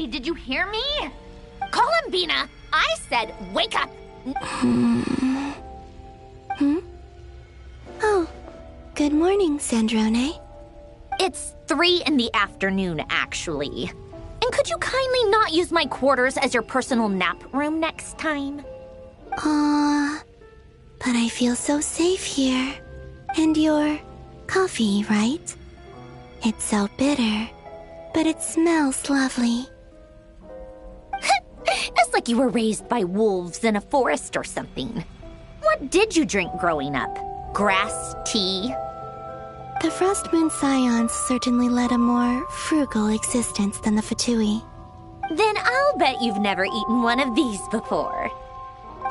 Hey, did you hear me? Call him, Bina. I said wake up. Oh, good morning, Sandrone. It's 3 in the afternoon, actually. And could you kindly not use my quarters as your personal nap room next time? But I feel so safe here. And your coffee, right? It's so bitter, but it smells lovely. It's like you were raised by wolves in a forest or something. What did you drink growing up? Grass tea? The Frost Moon Scions certainly led a more frugal existence than the Fatui. Then I'll bet you've never eaten one of these before.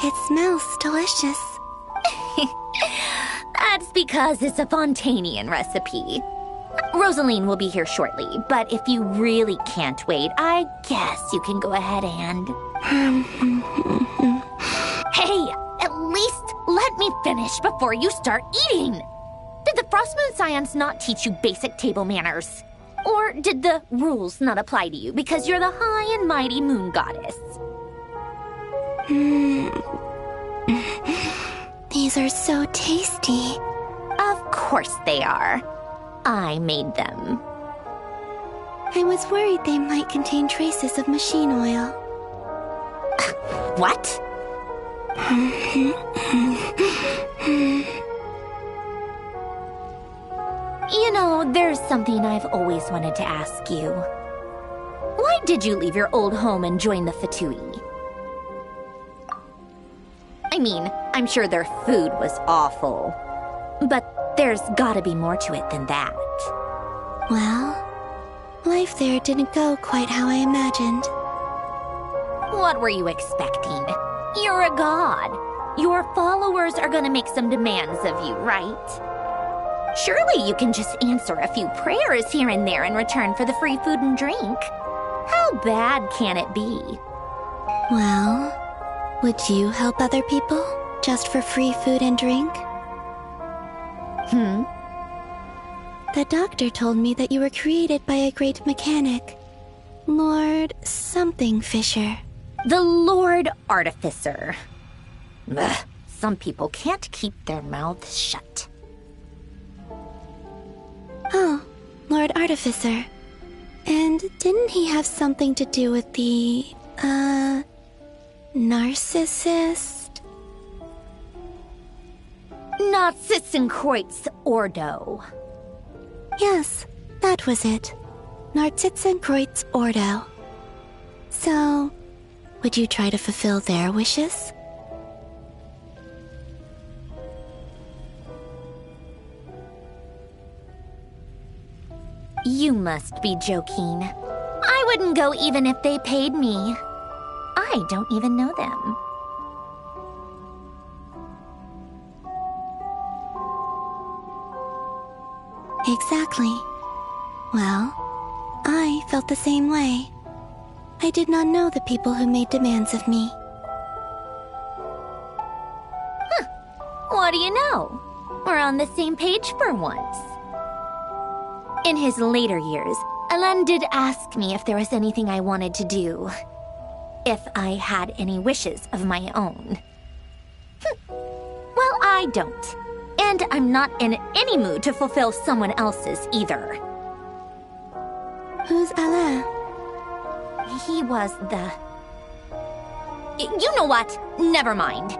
It smells delicious. That's because it's a Fontanian recipe. Rosaline will be here shortly, but if you really can't wait, I guess you can go ahead and... Hey, at least let me finish before you start eating! Did the Frost Moon Scions not teach you basic table manners? Or did the rules not apply to you because you're the high and mighty moon goddess? These are so tasty. Of course they are. I made them. I was worried they might contain traces of machine oil. What? You know, there's something I've always wanted to ask you. Why did you leave your old home and join the Fatui? I mean, I'm sure their food was awful. But there's gotta be more to it than that. Well, life there didn't go quite how I imagined. What were you expecting? You're a god. Your followers are gonna make some demands of you, right? Surely you can just answer a few prayers here and there in return for the free food and drink. How bad can it be? Well, would you help other people just for free food and drink? The doctor told me that you were created by a great mechanic, Lord something Fisher. The Lord Artificer. Ugh, some people can't keep their mouths shut. Oh, Lord Artificer. And didn't he have something to do with the, narcissist? Narzissenkreuz Ordo. Yes, that was it. Narzissenkreuz Ordo. So, would you try to fulfill their wishes? You must be joking. I wouldn't go even if they paid me. I don't even know them. Exactly. Well, I felt the same way. I did not know the people who made demands of me. What do you know? We're on the same page for once. In his later years, Alan did ask me if there was anything I wanted to do. If I had any wishes of my own. Well, I don't. And I'm not in any mood to fulfill someone else's either. Who's Alain? He was the... You know what? Never mind.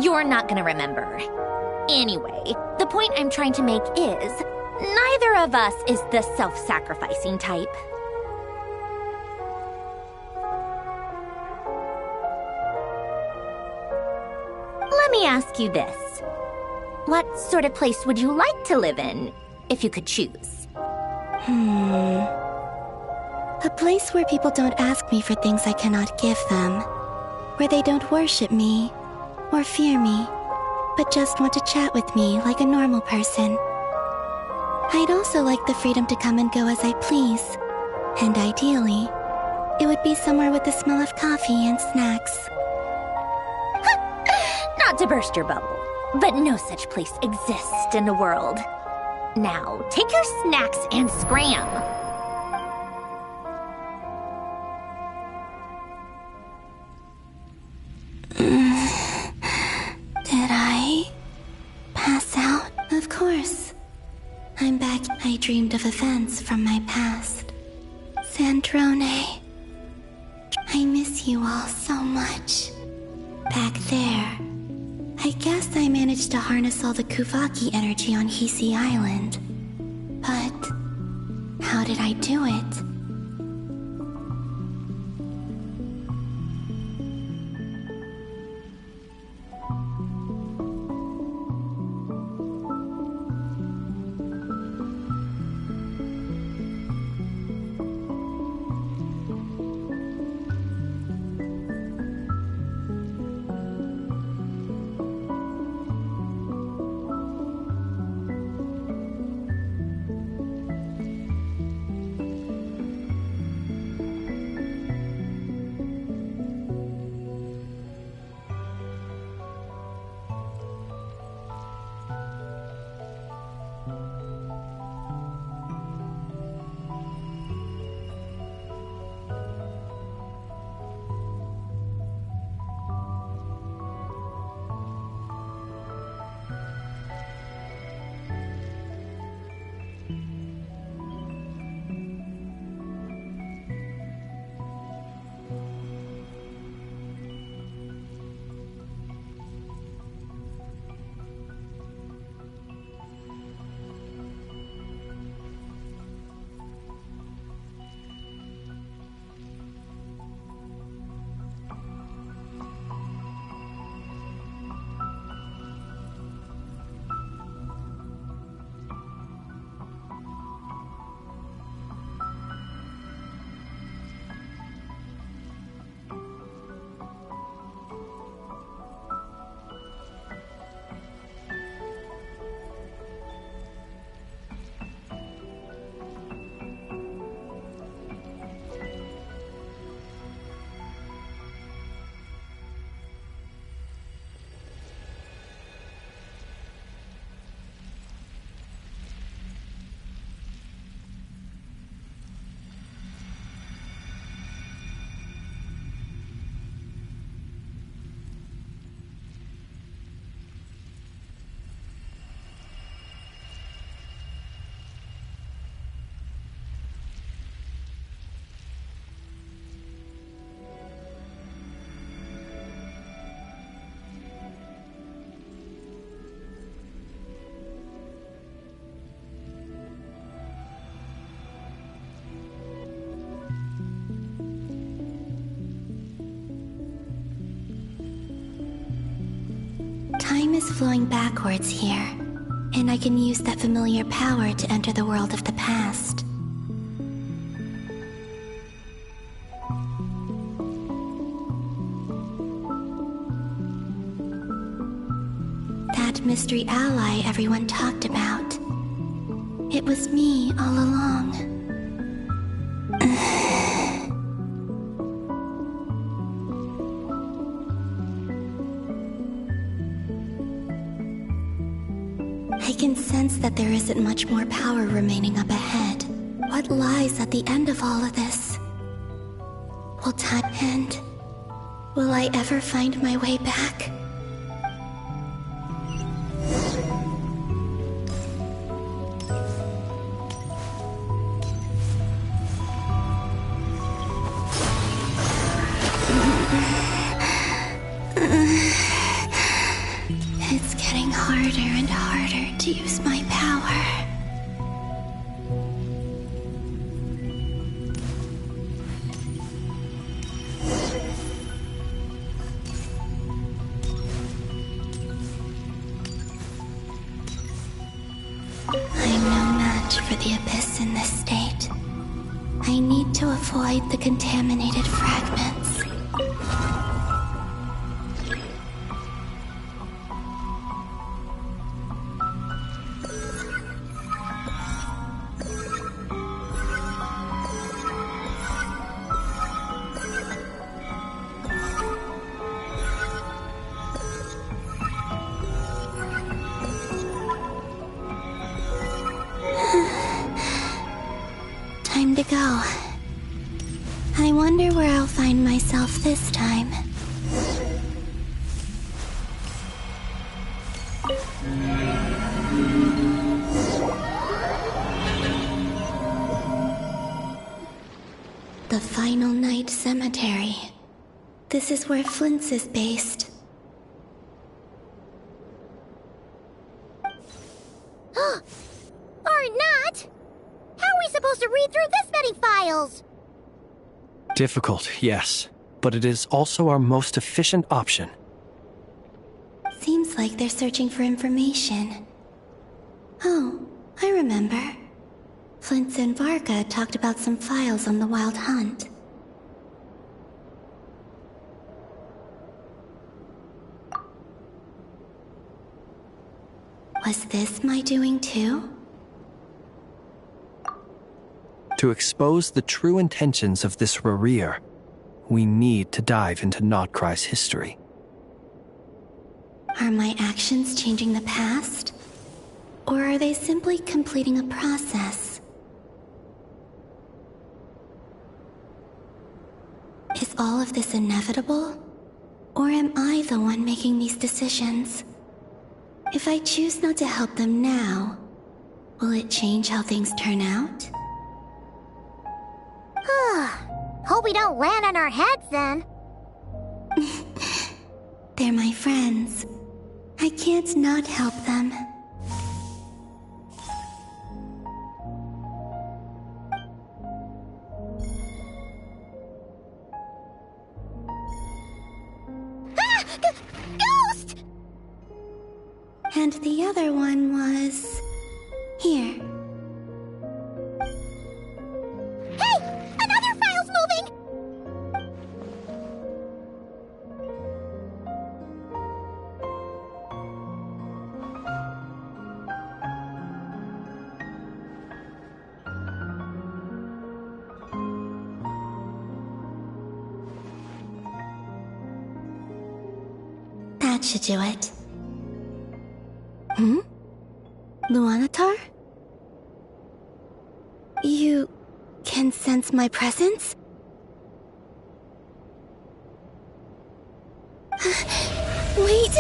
You're not gonna remember. Anyway, the point I'm trying to make is, neither of us is the self-sacrificing type. Let me ask you this. What sort of place would you like to live in, if you could choose? A place where people don't ask me for things I cannot give them. Where they don't worship me, or fear me, but just want to chat with me like a normal person. I'd also like the freedom to come and go as I please. And ideally, it would be somewhere with the smell of coffee and snacks. Not to burst your bubble, but no such place exists in the world. Now, take your snacks and scram. I dreamed of events from my past. Sandrone, I miss you all so much. Back there, I guess I managed to harness all the Kuvaki energy on Hisi Island. But how did I do it? Time is flowing backwards here, and I can use that familiar power to enter the world of the past. That mystery ally everyone talked about. It was me all along. I can sense that there isn't much more power remaining up ahead. What lies at the end of all of this? Will time end? Will I ever find my way back? It's getting harder and harder to use my power. I'm no match for the Abyss in this state. I need to avoid the contaminated fragments. Time to go. I wonder where I'll find myself this time. Final Night Cemetery. This is where Flint's is based. Or not? How are we supposed to read through this many files? Difficult, yes, but it is also our most efficient option. Seems like they're searching for information. Oh, I remember. Flint and Varga talked about some files on the Wild Hunt. Was this my doing too? To expose the true intentions of this Rerir, we need to dive into Notcry's history. Are my actions changing the past? Or are they simply completing a process? Is all of this inevitable? Or am I the one making these decisions? If I choose not to help them now, will it change how things turn out? Hope we don't land on our heads then. They're my friends. I can't not help them. Ghost! And the other one was... here. Hey! Another file's moving! That should do it. Luanatar? You can sense my presence? Wait!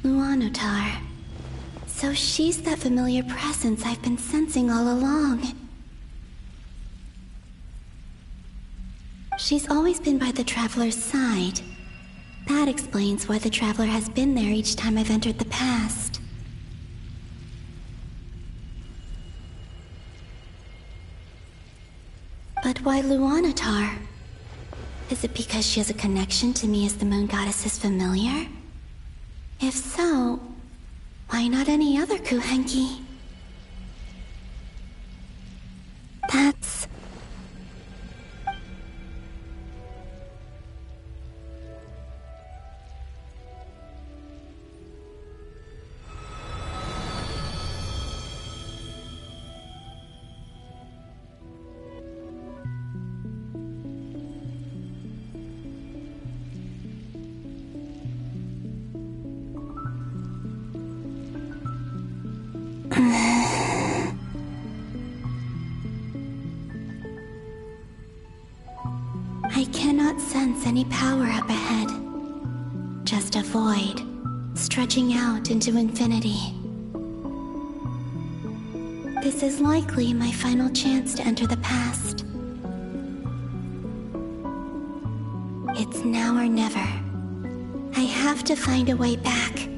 Luanatar. So she's that familiar presence I've been sensing all along. She's always been by the Traveler's side. That explains why the Traveler has been there each time I've entered the past. But why Luanatar? Is it because she has a connection to me as the Moon Goddess's familiar? If so, why not any other Kuhenki? That's... I cannot sense any power up ahead. Just a void, stretching out into infinity. This is likely my final chance to enter the past. It's now or never. I have to find a way back.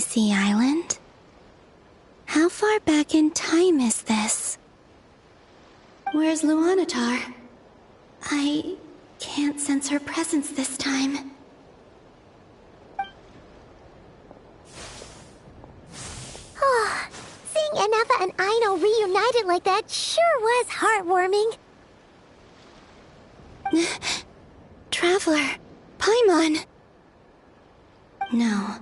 Sea Island? How far back in time is this? Where's Luanatar? I can't sense her presence this time. Seeing Enefa and Aino reunited like that sure was heartwarming. Traveler, Paimon. No.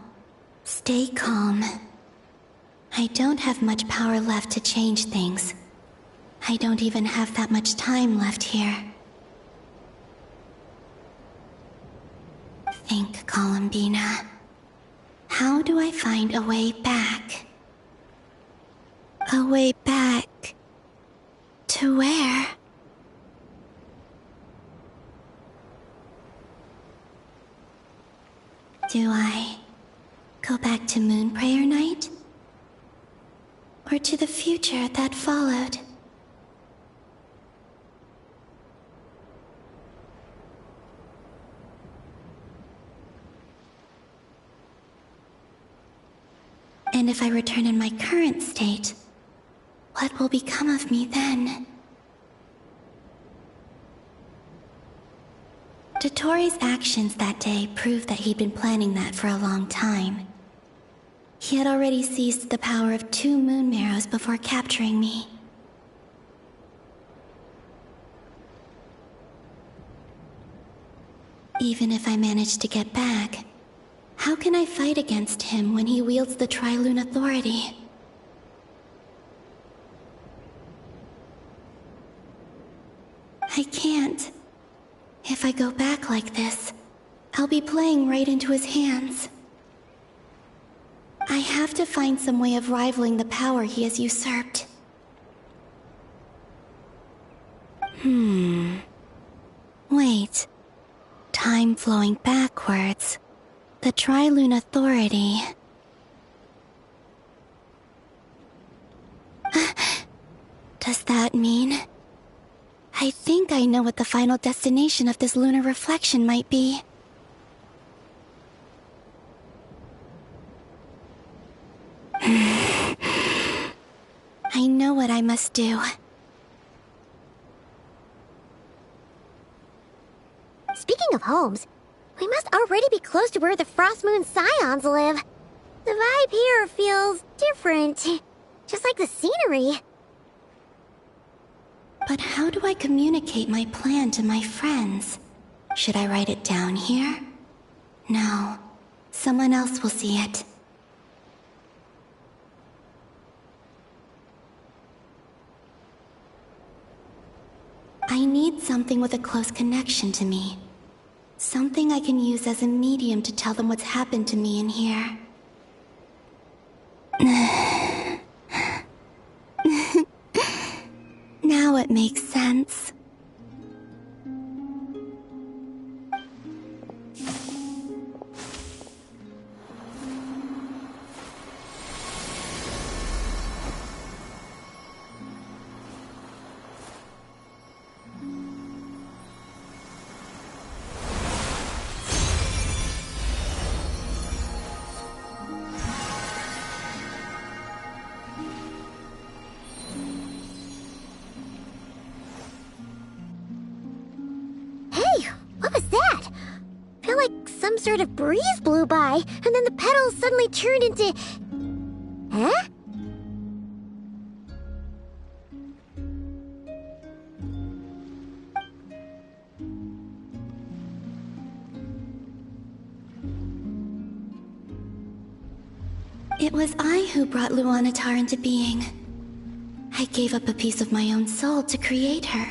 Stay calm. I don't have much power left to change things. I don't even have that much time left here. Think, Columbina. How do I find a way back? A way back... to where? Do I go back to Moon Prayer Night? Or to the future that followed? And if I return in my current state, what will become of me then? Dotori's actions that day proved that he'd been planning that for a long time. He had already seized the power of 2 moon marrows before capturing me. Even if I manage to get back, how can I fight against him when he wields the Tri-Lune Authority? I can't. If I go back like this, I'll be playing right into his hands. I have to find some way of rivaling the power he has usurped. Wait. Time flowing backwards. The Tri-Lune Authority. Does that mean... I think I know what the final destination of this lunar reflection might be. I know what I must do. Speaking of homes, we must already be close to where the Frost Moon Scions live. The vibe here feels different, just like the scenery. But how do I communicate my plan to my friends? Should I write it down here? No. Someone else will see it. I need something with a close connection to me. Something I can use as a medium to tell them what's happened to me in here. Now it makes sense. Some sort of breeze blew by, and then the petals suddenly turned into... Huh? It was I who brought Luanatar into being. I gave up a piece of my own soul to create her.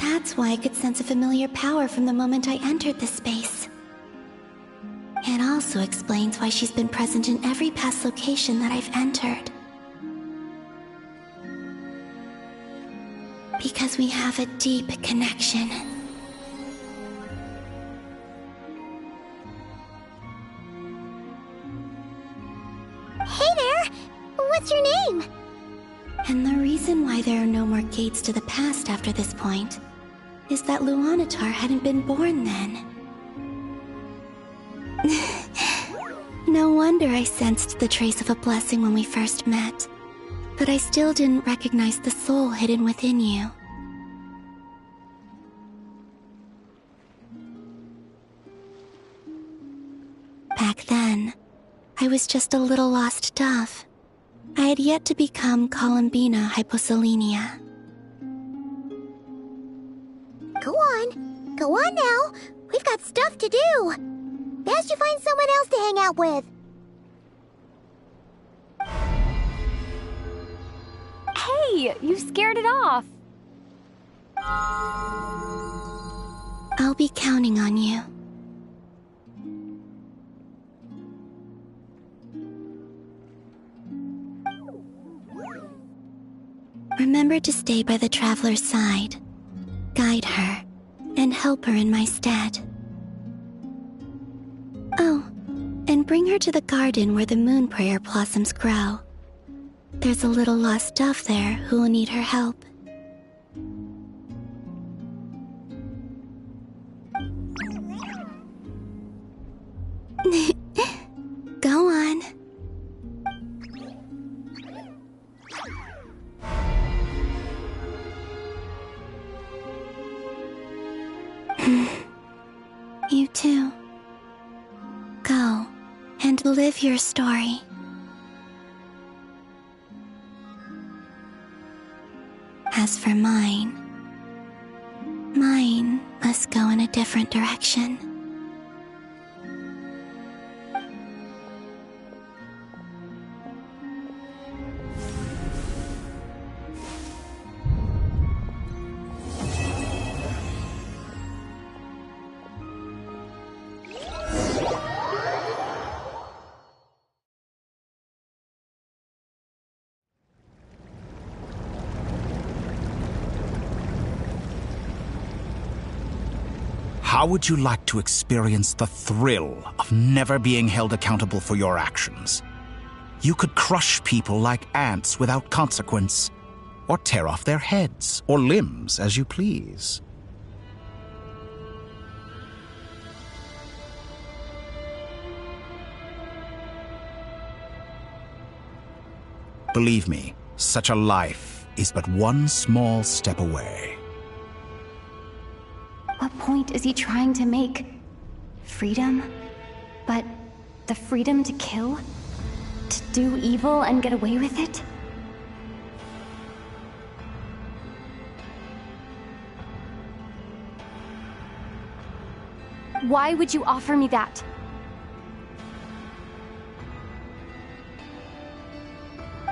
That's why I could sense a familiar power from the moment I entered this space. It also explains why she's been present in every past location that I've entered. Because we have a deep connection. Hey there! What's your name? And the reason why there are no more gates to the past after this point is that Luanatar hadn't been born then. No wonder I sensed the trace of a blessing when we first met, but I still didn't recognize the soul hidden within you. Back then, I was just a little lost dove. I had yet to become Columbina Hyposelenia. Go on now. We've got stuff to do. Best you find someone else to hang out with. Hey, you scared it off. I'll be counting on you. Remember to stay by the traveler's side, guide her, and help her in my stead. Oh, and bring her to the garden where the moon prayer blossoms grow. There's a little lost dove there who will need her help. Go on. You too. Go and live your story. As for mine must go in a different direction. How would you like to experience the thrill of never being held accountable for your actions? You could crush people like ants without consequence, or tear off their heads or limbs as you please. Believe me, such a life is but one small step away. What point is he trying to make? Freedom? But the freedom to kill? To do evil and get away with it? Why would you offer me that?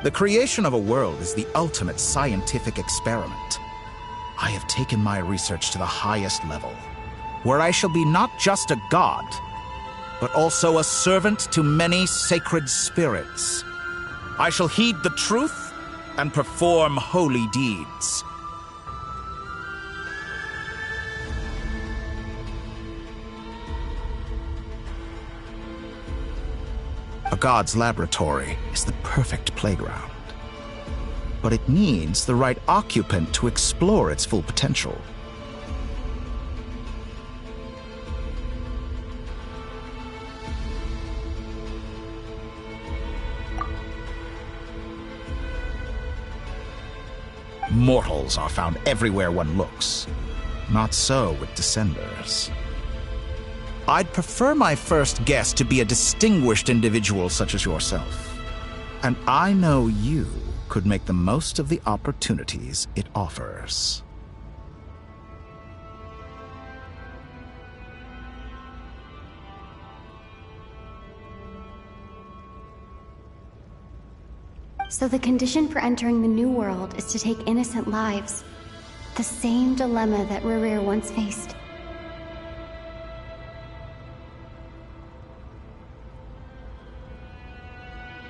The creation of a world is the ultimate scientific experiment. I have taken my research to the highest level, where I shall be not just a god, but also a servant to many sacred spirits. I shall heed the truth and perform holy deeds. A god's laboratory is the perfect playground. But it needs the right occupant to explore its full potential. Mortals are found everywhere one looks. Not so with Descenders. I'd prefer my first guest to be a distinguished individual such as yourself. And I know you could make the most of the opportunities it offers. So the condition for entering the new world is to take innocent lives. The same dilemma that Rerir once faced.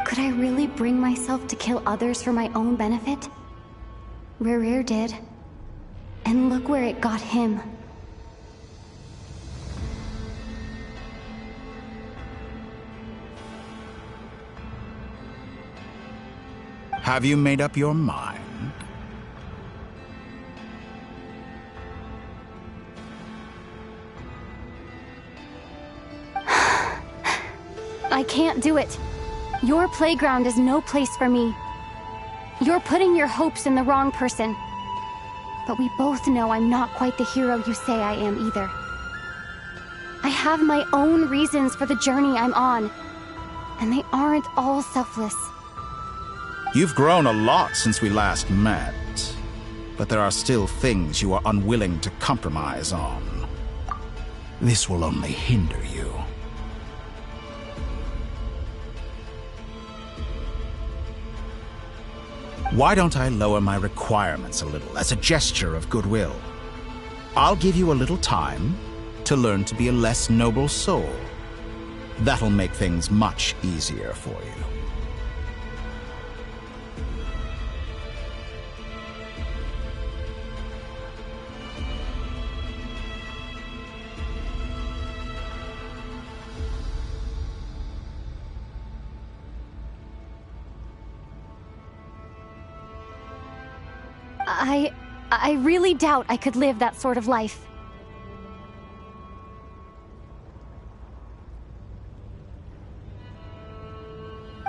Could I really bring myself to kill others for my own benefit? Rerir did. And look where it got him. Have you made up your mind? I can't do it. Your playground is no place for me. You're putting your hopes in the wrong person. But we both know I'm not quite the hero you say I am either. I have my own reasons for the journey I'm on. And they aren't all selfless. You've grown a lot since we last met. But there are still things you are unwilling to compromise on. This will only hinder you. Why don't I lower my requirements a little as a gesture of goodwill? I'll give you a little time to learn to be a less noble soul. That'll make things much easier for you. I really doubt I could live that sort of life.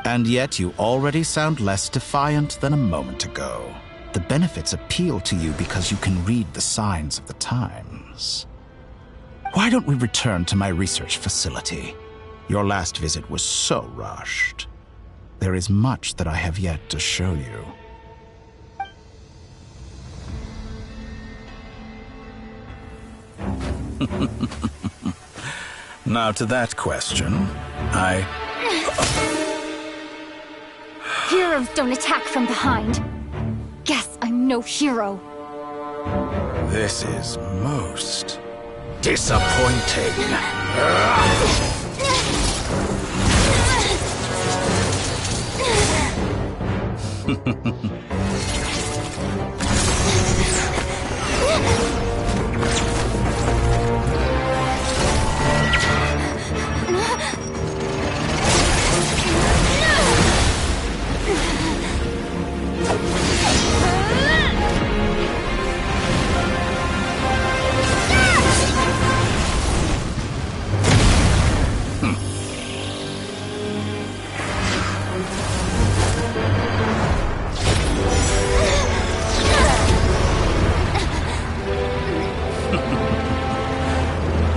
And yet you already sound less defiant than a moment ago. The benefits appeal to you because you can read the signs of the times. Why don't we return to my research facility? Your last visit was so rushed. There is much that I have yet to show you. Now to that question, Heroes don't attack from behind. Guess I'm no hero. This is most disappointing.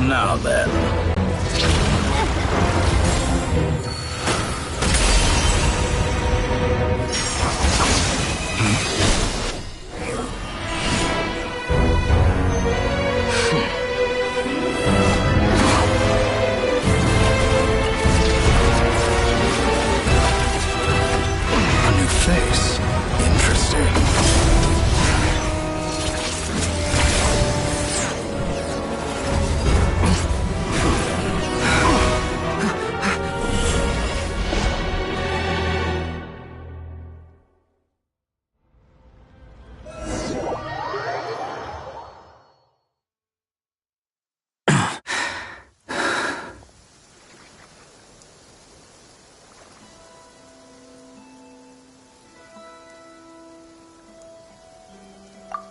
Now then. A new face. Interesting.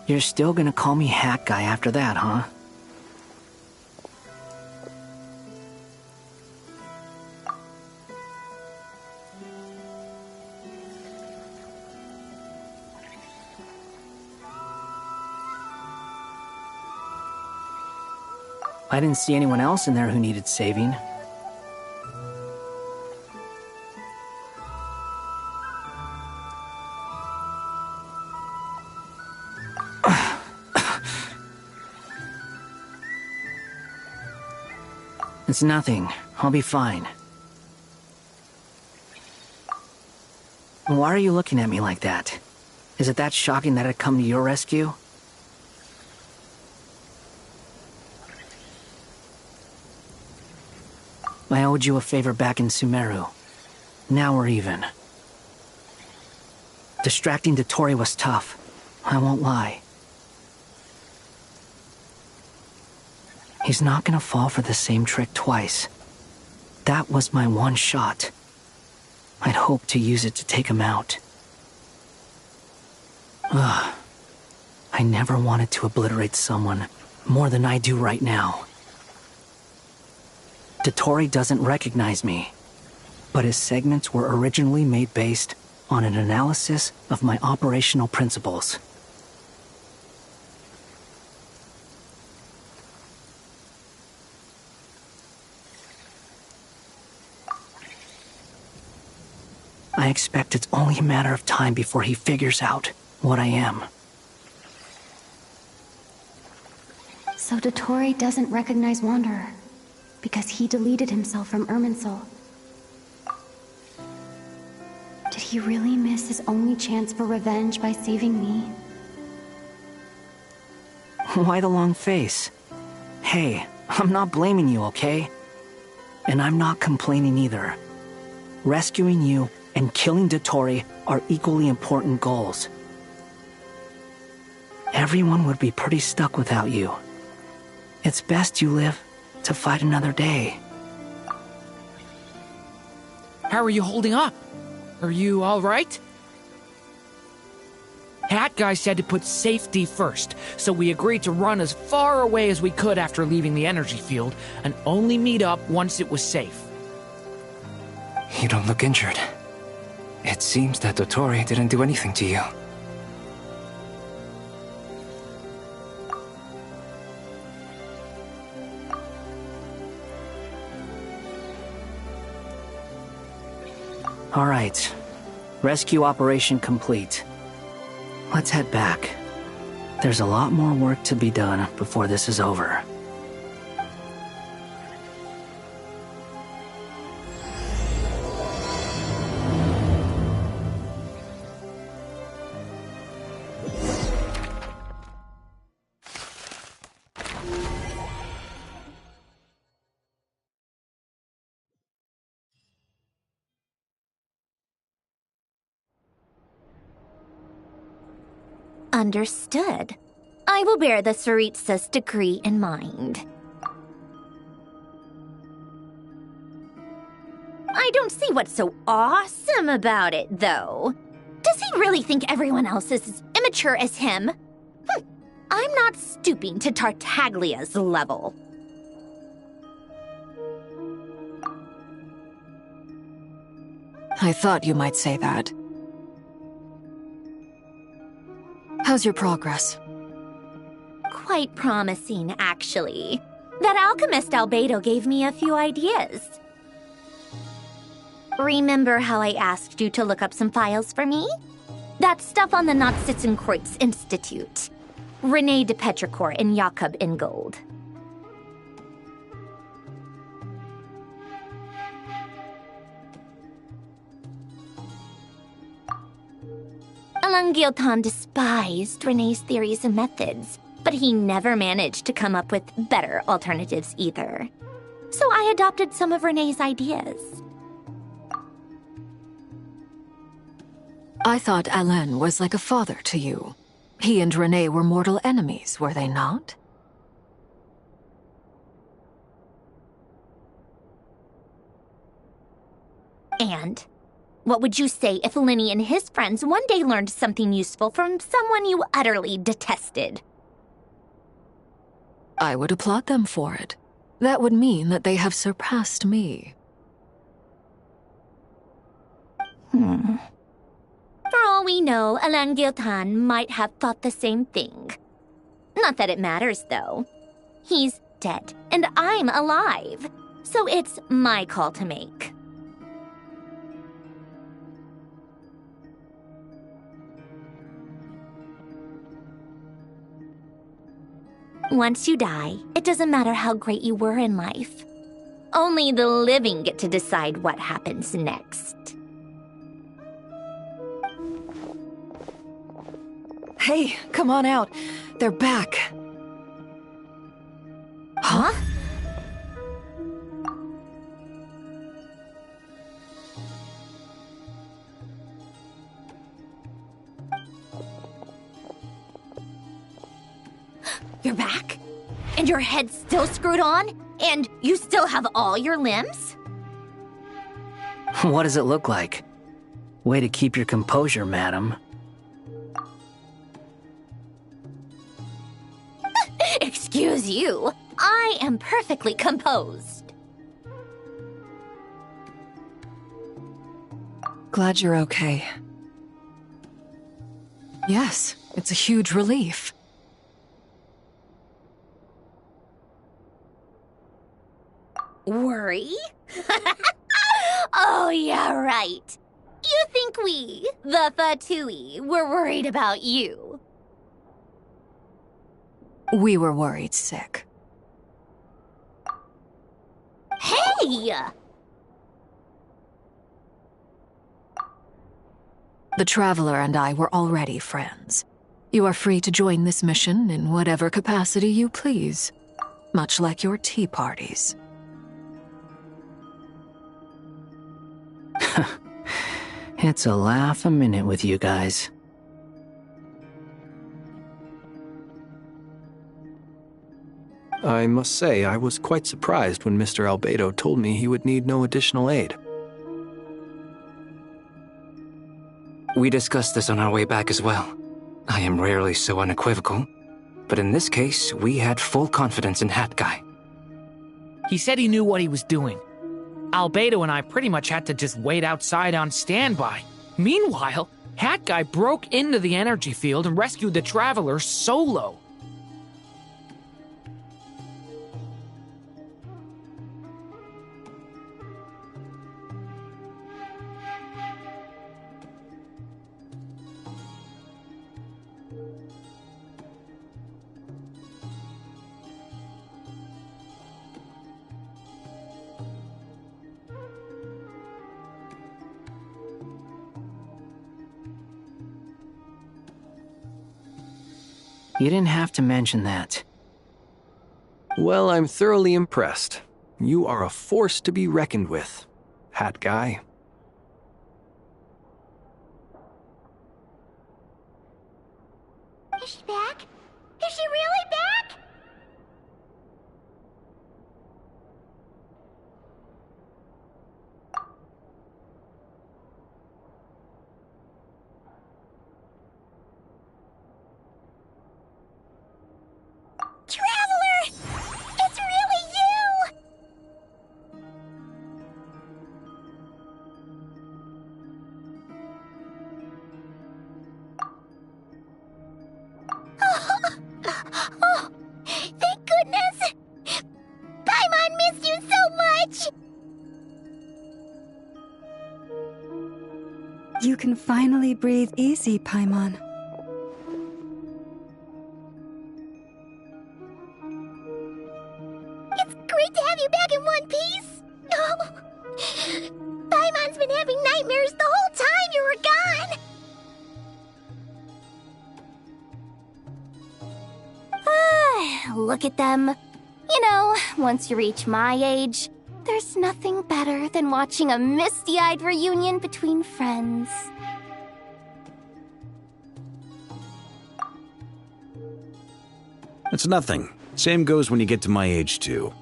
You're still gonna call me Hack Guy after that, huh? I didn't see anyone else in there who needed saving. It's nothing. I'll be fine. Why are you looking at me like that? Is it that shocking that I'd come to your rescue? I owed you a favor back in Sumeru. Now we're even. Distracting Dotori was tough. I won't lie. He's not gonna fall for the same trick twice. That was my one shot. I'd hoped to use it to take him out. Ugh. I never wanted to obliterate someone more than I do right now. Dotori doesn't recognize me, but his segments were originally made based on an analysis of my operational principles. I expect it's only a matter of time before he figures out what I am. So Dotori doesn't recognize Wanderer, because he deleted himself from Irminsul. Did he really miss his only chance for revenge by saving me? Why the long face? Hey, I'm not blaming you, okay? And I'm not complaining either. Rescuing you and killing Dottore are equally important goals. Everyone would be pretty stuck without you. It's best you live to fight another day. How are you holding up? Are you alright? Hat Guy said to put safety first, so we agreed to run as far away as we could after leaving the energy field, and only meet up once it was safe. You don't look injured. It seems that Dottore didn't do anything to you. All right. Rescue operation complete. Let's head back. There's a lot more work to be done before this is over. Understood. I will bear the Tsaritsa's decree in mind. I don't see what's so awesome about it, though. Does he really think everyone else is as immature as him? I'm not stooping to Tartaglia's level. I thought you might say that. How's your progress? Quite promising, actually. That alchemist Albedo gave me a few ideas. Remember how I asked you to look up some files for me? That stuff on the Natzitzenkreuz Institute. René de Petrichor and Jakob Ingold. Alain Guillotin despised René's theories and methods, but he never managed to come up with better alternatives either. So I adopted some of René's ideas. I thought Alain was like a father to you. He and René were mortal enemies, were they not? And what would you say if Lenny and his friends one day learned something useful from someone you utterly detested? I would applaud them for it. That would mean that they have surpassed me. For all we know, Alain Guillotin might have thought the same thing. Not that it matters, though. He's dead, and I'm alive. So it's my call to make. Once you die, it doesn't matter how great you were in life. Only the living get to decide what happens next. Hey, come on out. They're back. Huh? You're back? And your head's still screwed on? And you still have all your limbs? What does it look like? Way to keep your composure, madam. Excuse you. I am perfectly composed. Glad you're okay. Yes, it's a huge relief. Worry? Oh, yeah, right. You think we, the Fatui, were worried about you. We were worried sick. Hey! The Traveler and I were already friends. You are free to join this mission in whatever capacity you please, much like your tea parties. It's a laugh a minute with you guys. I must say, I was quite surprised when Mr. Albedo told me he would need no additional aid. We discussed this on our way back as well. I am rarely so unequivocal, but in this case, we had full confidence in Hat Guy. He said he knew what he was doing. Albedo and I pretty much had to just wait outside on standby. Meanwhile, Hat Guy broke into the energy field and rescued the Traveler solo. You didn't have to mention that. Well, I'm thoroughly impressed. You are a force to be reckoned with, Hat Guy. Is she back? Is she really back? Traveler! It's really you! Oh, thank goodness! Paimon missed you so much! You can finally breathe easy, Paimon. It's great to have you back in one piece! Oh, Paimon's been having nightmares the whole time you were gone! Look at them. You know, once you reach my age, there's nothing better than watching a misty-eyed reunion between friends. It's nothing. Same goes when you get to my age, too.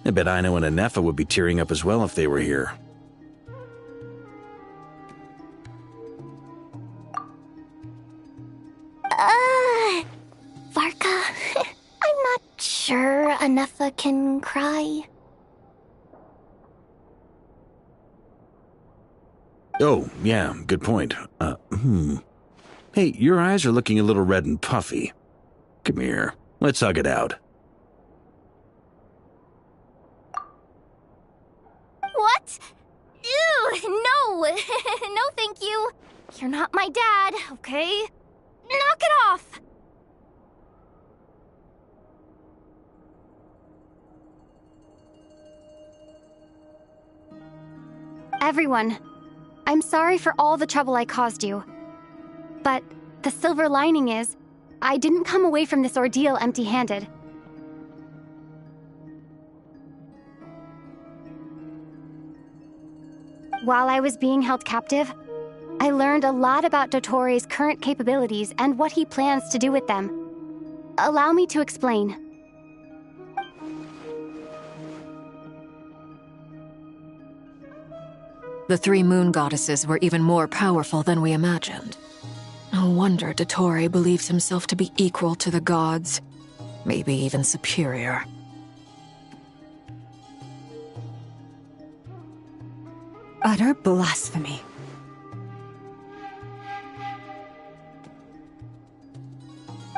I bet Ino and Anefa would be tearing up as well if they were here. Varka, I'm not sure Anefa can cry. Oh, yeah, good point. Hey, your eyes are looking a little red and puffy. Come here, let's hug it out. What? Ew, no! No, thank you. You're not my dad, okay? Knock it off! Everyone, I'm sorry for all the trouble I caused you. But the silver lining is, I didn't come away from this ordeal empty-handed. While I was being held captive, I learned a lot about Dotori's current capabilities and what he plans to do with them. Allow me to explain. The three moon goddesses were even more powerful than we imagined. No wonder Dottore believes himself to be equal to the gods, maybe even superior. Utter blasphemy.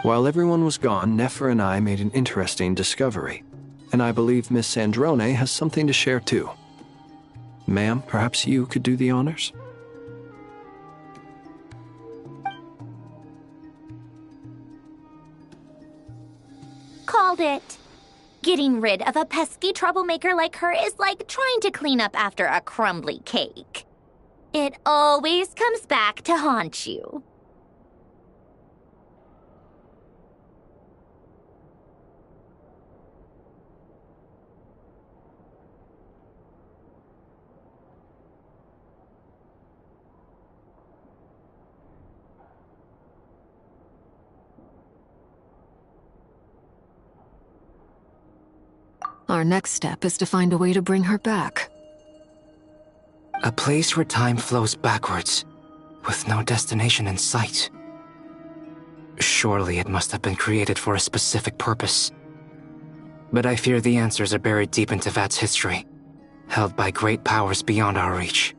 While everyone was gone, Nefer and I made an interesting discovery, and I believe Miss Sandrone has something to share too. Ma'am, perhaps you could do the honors? Called it. Getting rid of a pesky troublemaker like her is like trying to clean up after a crumbly cake. It always comes back to haunt you. Our next step is to find a way to bring her back. A place where time flows backwards, with no destination in sight. Surely it must have been created for a specific purpose. But I fear the answers are buried deep into Vat's history, held by great powers beyond our reach.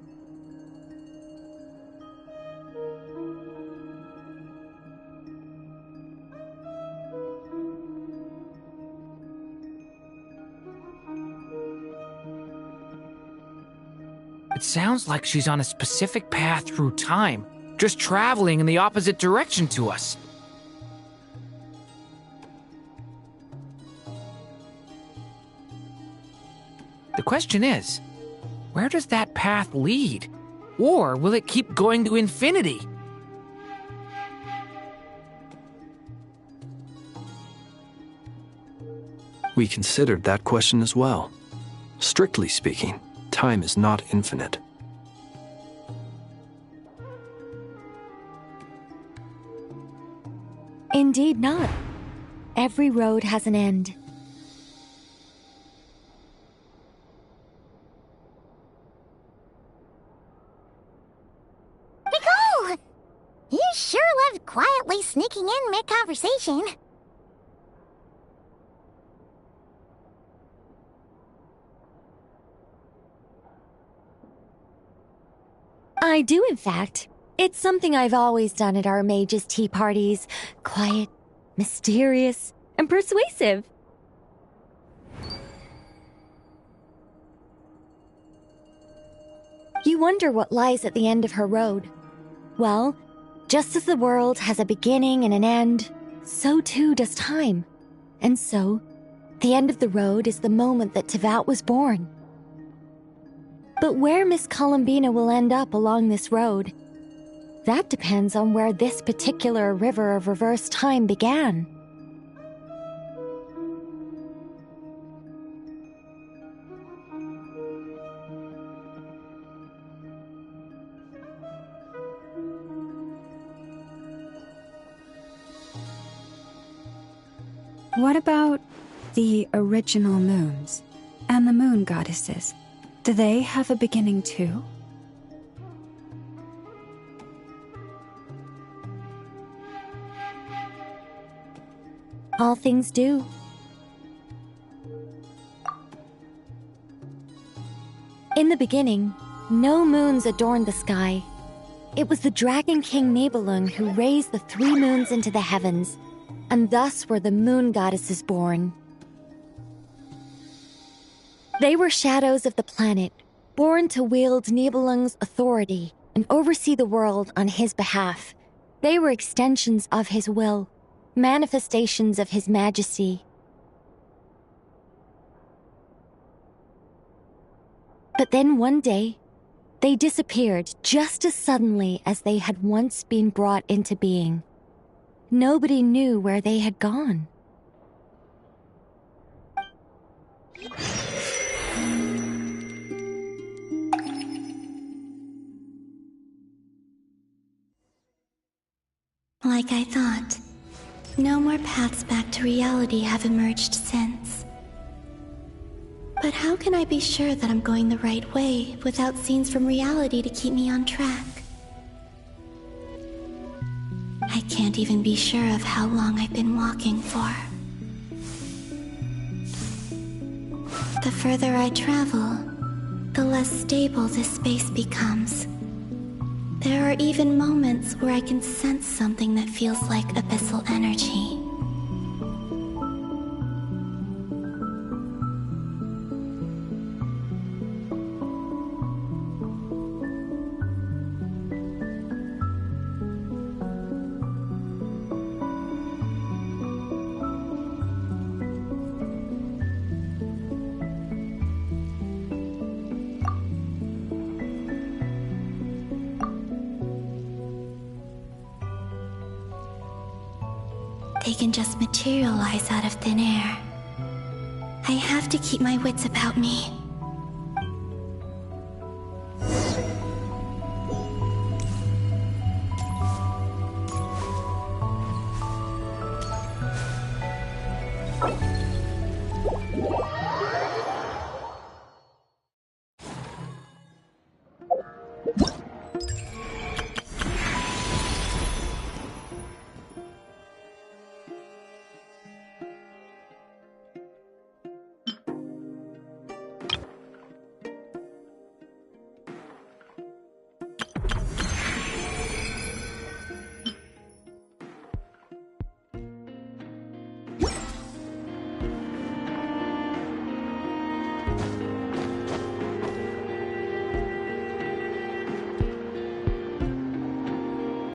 It sounds like she's on a specific path through time, just traveling in the opposite direction to us. The question is, where does that path lead? Or will it keep going to infinity? We considered that question as well. Strictly speaking, time is not infinite. Indeed not. Every road has an end. Nicole! You sure loved quietly sneaking in mid-conversation. I do, in fact. It's something I've always done at our mages' tea parties. Quiet, mysterious, and persuasive. You wonder what lies at the end of her road. Well, just as the world has a beginning and an end, so too does time. And so, the end of the road is the moment that Tevat was born. But where Miss Columbina will end up along this road, that depends on where this particular river of reverse time began. What about the original moons and the moon goddesses? Do they have a beginning too? All things do. In the beginning, no moons adorned the sky. It was the Dragon King Nibelung who raised the 3 moons into the heavens, and thus were the moon goddesses born. They were shadows of the planet, born to wield Nibelung's authority and oversee the world on his behalf. They were extensions of his will, manifestations of his majesty. But then one day, they disappeared just as suddenly as they had once been brought into being. Nobody knew where they had gone. Like I thought, no more paths back to reality have emerged since. But how can I be sure that I'm going the right way without scenes from reality to keep me on track? I can't even be sure of how long I've been walking for. The further I travel, the less stable this space becomes. There are even moments where I can sense something that feels like abyssal energy. they can just materialize out of thin air. I have to keep my wits about me.